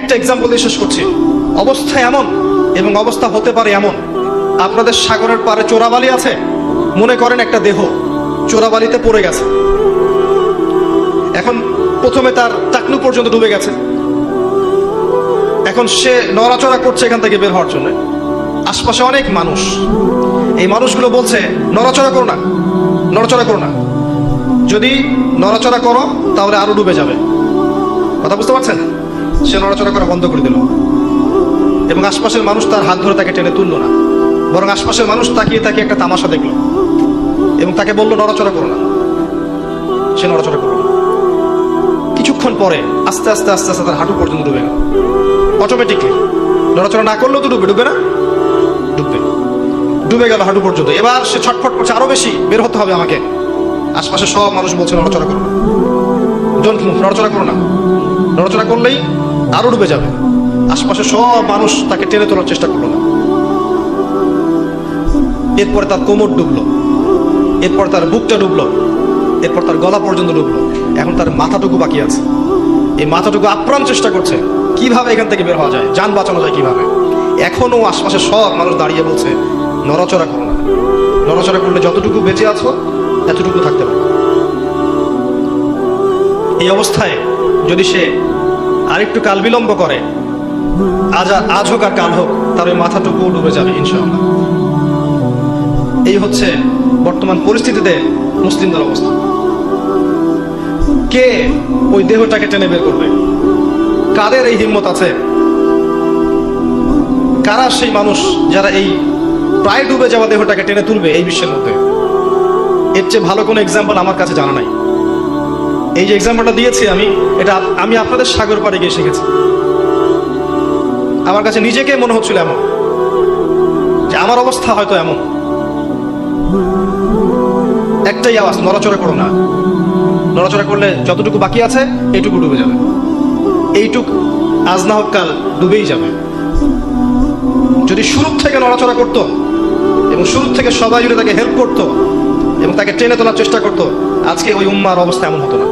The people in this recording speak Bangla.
একটা এক্সাম্পল দিয়ে শেষ করছি। অবস্থা এমন এবং অবস্থা হতে পারে এমন, আপনাদের সাগরের পাড়ে চোরাবালি আছে, মনে করেন একটা দেহ চোরাবালিতে পড়ে গেছে, এখন প্রথমে তার টাকলু পর্যন্ত ডুবে গেছে, এখন সে নড়াচড়া করছে এখান থেকে বের হওয়ার জন্য। আশপাশে অনেক মানুষ, এই মানুষগুলো বলছে নড়াচড়া করো না, নড়াচড়া করো না, যদি নড়াচড়া করো তাহলে আরো ডুবে যাবে। কথা বুঝতে পারছেন? সে নড়াচড়া করা বন্ধ করে দিল এবং আশপাশের মানুষ তার হাত ধরে তাকে টেনে তুললো না, বরং আশপাশের মানুষ তাকিয়ে তাকিয়ে একটা তামাশা দেখলো এবং তাকে বললো নড়াচড়া করো না। সে নড়াচড়া করলো না। কিছুক্ষণ পরে আস্তে আস্তে আস্তে আস্তে তার হাঁটু পর্যন্ত ডুবে গেল। অটোমেটিকলি নড়াচড়া না করলেও তো ডুবে না? ডুবে গেল হাঁটু পর্যন্ত। এবার সে ছটফট করছে, আরো বেশি বের হতে হবে আমাকে। আশপাশে সব মানুষ বলছে নড়াচড়া করো না, ডোন্ট মুভ, নড়াচড়া করো না, নড়াচড়া করলেই আরো ডুবে যাবে। আশপাশে সব মানুষ তাকে টেনে তোলার চেষ্টা করলো না। এরপরে তার কোমর ডুবলো, এরপর তার বুকটা ডুবলো, এরপর তার গলা পর্যন্ত ডুবলো। এখন তার মাথাটুকু বাকি আছে। এই মাথাটুকু আপ্রাণ চেষ্টা করছে কিভাবে এখান থেকে বের হওয়া যায়, যান বাঁচানো যায় কিভাবে। এখনো আশপাশে সব মানুষ দাঁড়িয়ে বলছে নড়াচড়া করো না, নড়াচড়া করলে যতটুকু বেঁচে আছো এতটুকু থাকতে পারো। এই অবস্থায় যদি সে আরেকটু কাল বিলম্ব করে, আজ হোক আর কাল হোক, তার ওই মাথাটুকু ডুবে যাবে ইনশাআল্লাহ। এই হচ্ছে বর্তমান পরিস্থিতিতে মুসলিমদের অবস্থা। কে ওই দেহটাকে টেনে বের করবে? কাদের এই হিম্মত আছে? কারা সেই মানুষ যারা এই প্রায় ডুবে যাওয়া দেহটাকে টেনে তুলবে এই বিশ্বের মধ্যে? এর চেয়ে ভালো কোনো এক্সাম্পল আমার কাছে জানা নাই। এই যে এক্সাম্পলটা দিয়েছি আমি আপনাদের সাগর পাড়ে গিয়ে শিখেছি। আমার কাছে নিজেকে মনে হচ্ছিল এমন যে আমার অবস্থা হয়তো এমন। একটাই আওয়াজ, নড়াচড়া করো না, নড়াচড়া করলে যতটুকু বাকি আছে এইটুকু ডুবে যাবে, এইটুক আজ না হোক কাল ডুবেই যাবে। যদি শুরু থেকে নড়াচড়া করতো এবং শুরু থেকে সবাই যদি তাকে হেল্প করতো এবং তাকে টেনে তোলার চেষ্টা করতো, আজকে ওই উম্মার অবস্থা এমন হতো না।